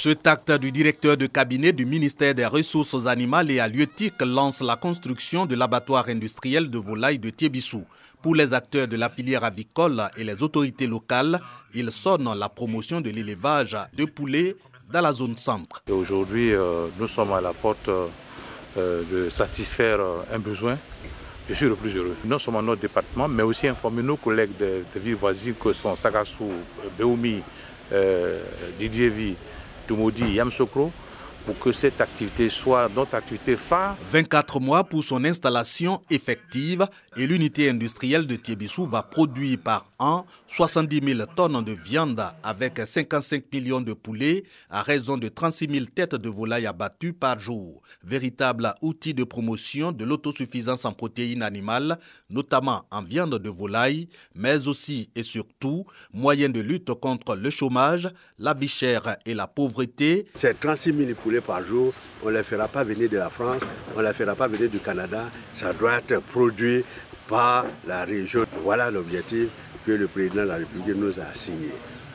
Cet acte du directeur de cabinet du ministère des Ressources animales et halieutiques lance la construction de l'abattoir industriel de volailles de Thiébissou. Pour les acteurs de la filière avicole et les autorités locales, il sonne la promotion de l'élevage de poulets dans la zone centre. Aujourd'hui, nous sommes à la porte de satisfaire un besoin. Je suis le plus heureux. Non seulement notre département, mais aussi informer nos collègues des villes voisines que sont Sagassou, Béoumi, Didievi, Toumoudi, Yamsokro, pour que cette activité soit notre activité phare. 24 mois pour son installation effective et l'unité industrielle de Thiébissou va produire par an 70 000 tonnes de viande avec 55 millions de poulets à raison de 36 000 têtes de volailles abattues par jour. Véritable outil de promotion de l'autosuffisance en protéines animales, notamment en viande de volaille, mais aussi et surtout moyen de lutte contre le chômage, la vie chère et la pauvreté. C'est 36 000 poulets par jour, on ne les fera pas venir de la France, on ne les fera pas venir du Canada, ça doit être produit par la région. Voilà l'objectif que le président de la République nous a assigné.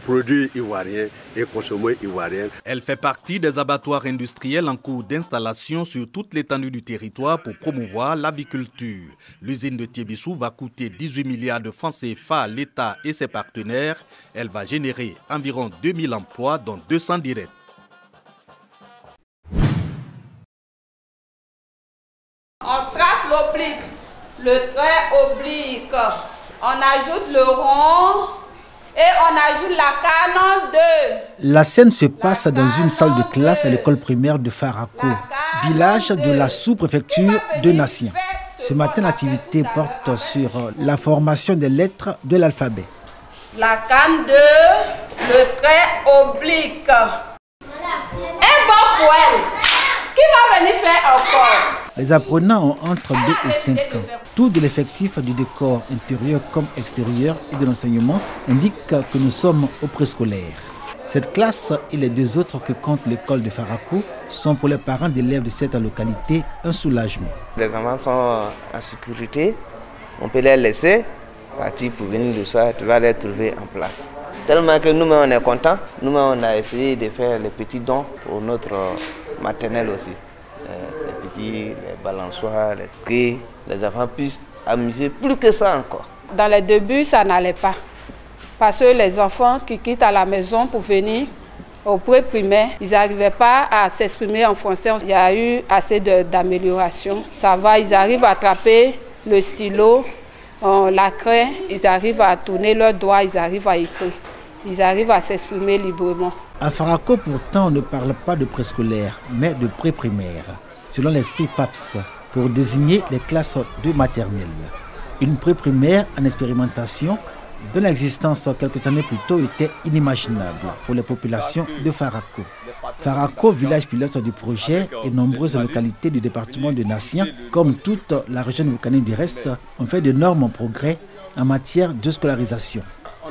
Produit ivoirien et consommer ivoirien. Elle fait partie des abattoirs industriels en cours d'installation sur toute l'étendue du territoire pour promouvoir l'aviculture. L'usine de Thiébissou va coûter 18 milliards de francs CFA à l'État et ses partenaires. Elle va générer environ 2000 emplois, dont 200 directs. On trace l'oblique, le trait oblique, on ajoute le rond et on ajoute la canon 2. La scène se passe dans une salle de classe à l'école primaire de Farako, village de la sous-préfecture de Nassien. Ce matin, l'activité porte sur la formation des lettres de l'alphabet. La canne 2, le trait oblique. Un bon poêle. Qui va venir faire encore? Les apprenants ont entre 2 et 5 ans. Tout de l'effectif du décor intérieur comme extérieur et de l'enseignement indique que nous sommes au préscolaire. Cette classe et les 2 autres que compte l'école de Farako sont pour les parents d'élèves de cette localité un soulagement. Les enfants sont en sécurité, on peut les laisser partir pour venir le soir, tu vas les trouver en place. Tellement que nous-mêmes on est contents, nous-mêmes on a essayé de faire les petits dons pour notre maternelle aussi. Les petits, les balançoires, les quais, les enfants puissent amuser plus que ça encore. Dans les débuts, ça n'allait pas. Parce que les enfants qui quittent à la maison pour venir au pré-primaire, ils n'arrivaient pas à s'exprimer en français. Il y a eu assez d'amélioration. Ça va, ils arrivent à attraper le stylo, la craie, ils arrivent à tourner leurs doigts, ils arrivent à écrire. Ils arrivent à s'exprimer librement. À Farako, pourtant, on ne parle pas de préscolaire, mais de pré-primaire, selon l'esprit PAPS, pour désigner les classes de maternelle. Une pré-primaire en expérimentation, dont l'existence quelques années plus tôt était inimaginable pour les populations de Farako. Farako, village pilote du projet, et nombreuses localités du département de Nassien, comme toute la région volcanique du reste, ont fait d'énormes progrès en matière de scolarisation.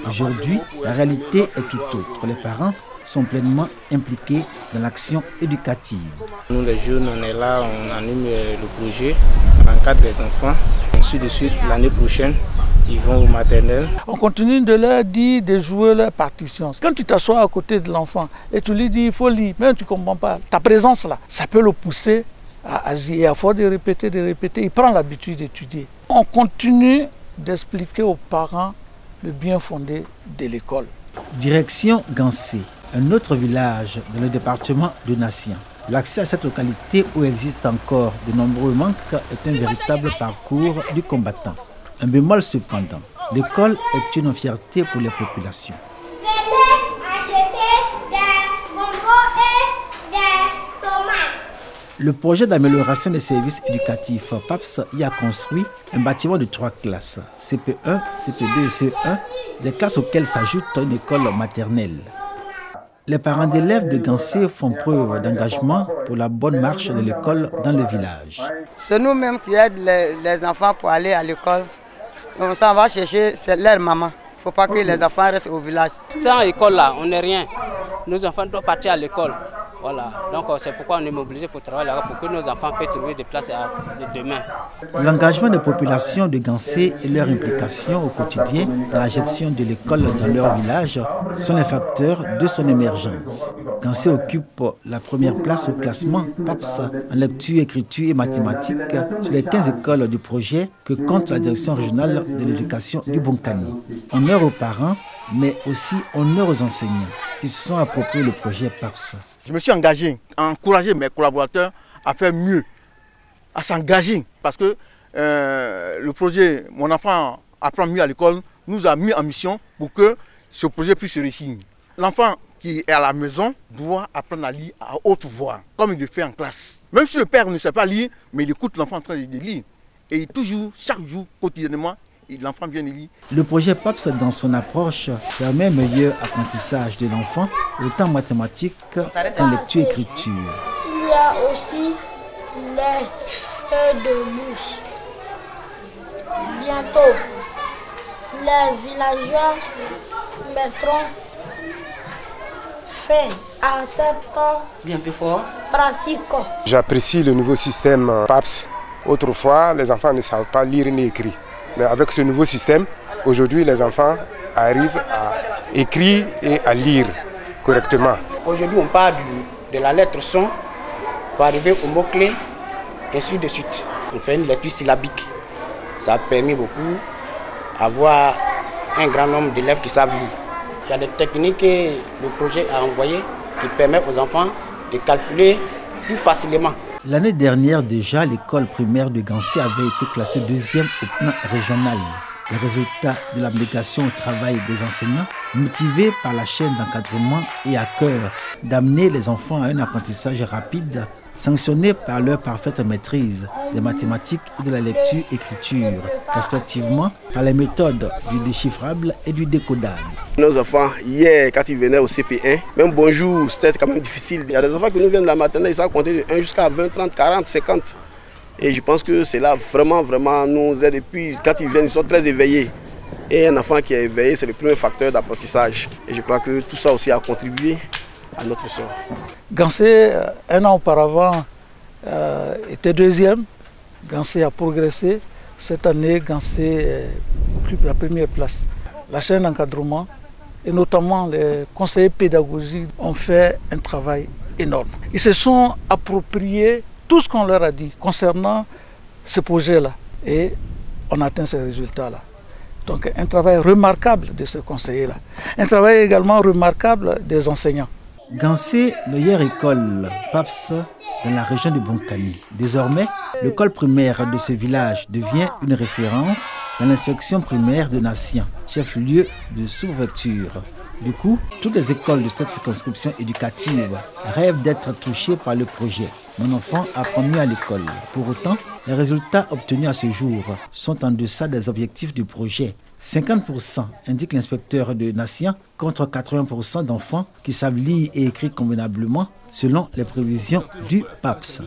Aujourd'hui, la réalité est tout autre. Les parents sont pleinement impliqués dans l'action éducative. Nous, les jeunes, on est là, on anime le projet, on encadre les enfants. Ensuite de suite, l'année prochaine, ils vont au maternel. On continue de leur dire de jouer leur partition. Quand tu t'assois à côté de l'enfant et tu lui dis il faut lire, même tu ne comprends pas, ta présence là, ça peut le pousser à agir. Et à force de répéter, il prend l'habitude d'étudier. On continue d'expliquer aux parents le bien fondé de l'école. Direction Gansé, un autre village dans le département de Nassien. L'accès à cette localité où existent encore de nombreux manques est un véritable parcours du combattant. Un bémol cependant, l'école est une fierté pour les populations. Venez acheter des bonbons et des tomates. Le projet d'amélioration des services éducatifs PAPS y a construit un bâtiment de 3 classes, CP1, CP2 et CE1, des classes auxquelles s'ajoute une école maternelle. Les parents d'élèves de Gansé font preuve d'engagement pour la bonne marche de l'école dans le village. C'est nous-mêmes qui aidons les enfants pour aller à l'école. On s'en va chercher leur maman. Il ne faut pas que les enfants restent au village. Sans école là, on n'est rien. Nos enfants doivent partir à l'école. Voilà, donc c'est pourquoi on est mobilisé pour travailler là, pour que nos enfants puissent trouver des places demain. L'engagement des populations de Gansé et leur implication au quotidien dans la gestion de l'école dans leur village sont les facteurs de son émergence. Gansé occupe la première place au classement PAPS en lecture, écriture et mathématiques sur les 15 écoles du projet que compte la direction régionale de l'éducation du Bonkani. Honneur aux parents, mais aussi honneur aux enseignants qui se sont appropriés le projet PAPS. Je me suis engagé à encourager mes collaborateurs à faire mieux, à s'engager, parce que le projet Mon enfant apprend mieux à l'école nous a mis en mission pour que ce projet puisse réussir. L'enfant qui est à la maison doit apprendre à lire à haute voix, comme il le fait en classe. Même si le père ne sait pas lire, mais il écoute l'enfant en train de lire. Et toujours, chaque jour, quotidiennement, l'enfant vient de lire. Le projet PAPS, dans son approche, permet un meilleur apprentissage de l'enfant, autant mathématiques qu'en lecture-écriture. Il y a aussi les feux de mousse. Bientôt, les villageois mettront fin à cette pratique. J'apprécie le nouveau système PAPS. Autrefois, les enfants ne savent pas lire ni écrire. Mais avec ce nouveau système, aujourd'hui, les enfants arrivent à écrire et à lire correctement. Aujourd'hui, on part de la lettre son pour arriver au mot-clé, ainsi de suite. On fait une lecture syllabique. Ça a permis beaucoup d'avoir un grand nombre d'élèves qui savent lire. Il y a des techniques que le projet a envoyées qui permettent aux enfants de calculer plus facilement. L'année dernière déjà, l'école primaire de Gansé avait été classée 2e au plan régional. Le résultat de l'abnégation au travail des enseignants, motivés par la chaîne d'encadrement et à cœur d'amener les enfants à un apprentissage rapide, sanctionnés par leur parfaite maîtrise des mathématiques et de la lecture-écriture, respectivement par les méthodes du déchiffrable et du décodable. Nos enfants, hier, quand ils venaient au CP1, même bonjour, c'était quand même difficile. Il y a des enfants qui nous viennent de la maternelle, ils savent compter de 1 jusqu'à 20, 30, 40, 50. Et je pense que c'est là vraiment nous aide. Et puis, quand ils viennent, ils sont très éveillés. Et un enfant qui est éveillé, c'est le premier facteur d'apprentissage. Et je crois que tout ça aussi a contribué à notre sort. Gansé, un an auparavant, était 2e. Gansé a progressé. Cette année, Gansé occupe la première place. La chaîne d'encadrement et notamment les conseillers pédagogiques ont fait un travail énorme. Ils se sont appropriés tout ce qu'on leur a dit concernant ce projet-là et on a atteint ces résultats-là. Donc un travail remarquable de ce conseiller-là. Un travail également remarquable des enseignants. Gansé, meilleure école PAPS dans la région de Bonkani. Désormais, l'école primaire de ce village devient une référence dans l'inspection primaire de Nassian, chef-lieu de sous-préfecture. Du coup, toutes les écoles de cette circonscription éducative rêvent d'être touchées par le projet. Mon enfant apprend mieux à l'école. Pour autant, les résultats obtenus à ce jour sont en deçà des objectifs du projet. 50% indique l'inspecteur de Nassian contre 80% d'enfants qui savent lire et écrire convenablement selon les prévisions du PAPS.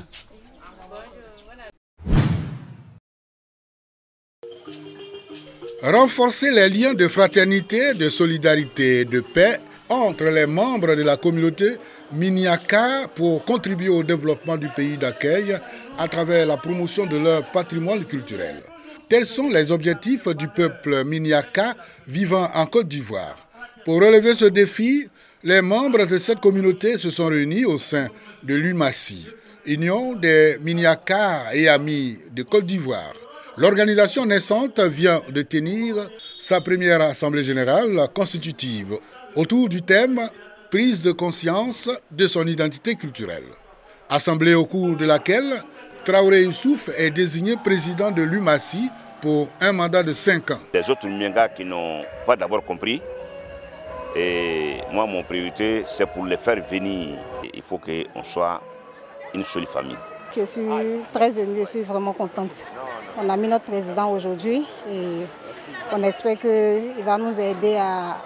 Renforcer les liens de fraternité, de solidarité et de paix entre les membres de la communauté Minyaka pour contribuer au développement du pays d'accueil à travers la promotion de leur patrimoine culturel. Tels sont les objectifs du peuple Minyaka vivant en Côte d'Ivoire. Pour relever ce défi, les membres de cette communauté se sont réunis au sein de l'UMASI, Union des Minyaka et Amis de Côte d'Ivoire. L'organisation naissante vient de tenir sa première assemblée générale constitutive autour du thème « Prise de conscience de son identité culturelle ». Assemblée au cours de laquelle Traoré Youssouf est désigné président de l'UMASI pour un mandat de 5 ans. Les autres Minyaka qui n'ont pas d'abord compris, et moi mon priorité c'est pour les faire venir. Il faut qu'on soit une seule famille. Je suis très émue, je suis vraiment contente. On a mis notre président aujourd'hui et on espère qu'il va nous aider à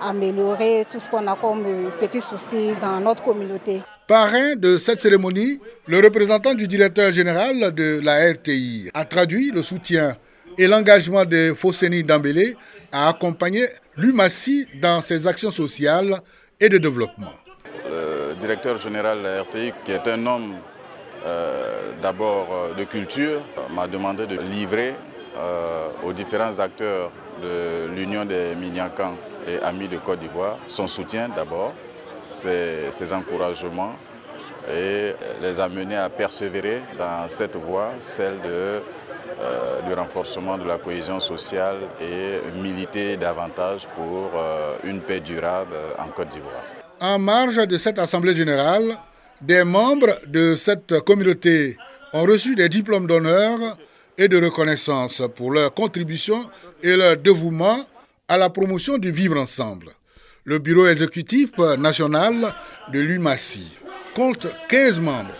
améliorer tout ce qu'on a comme petits soucis dans notre communauté. Parrain de cette cérémonie, le représentant du directeur général de la RTI a traduit le soutien et l'engagement de Fosseni Dambélé à accompagner l'UMASI dans ses actions sociales et de développement. Le directeur général de la RTI, qui est un homme d'abord de culture, m'a demandé de livrer aux différents acteurs de l'Union des Minyakans et Amis de Côte d'Ivoire son soutien d'abord ces encouragements et les amener à persévérer dans cette voie, celle du renforcement de la cohésion sociale et militer davantage pour une paix durable en Côte d'Ivoire. En marge de cette Assemblée générale, des membres de cette communauté ont reçu des diplômes d'honneur et de reconnaissance pour leur contribution et leur dévouement à la promotion du vivre ensemble. Le bureau exécutif national de l'UMACI compte 15 membres.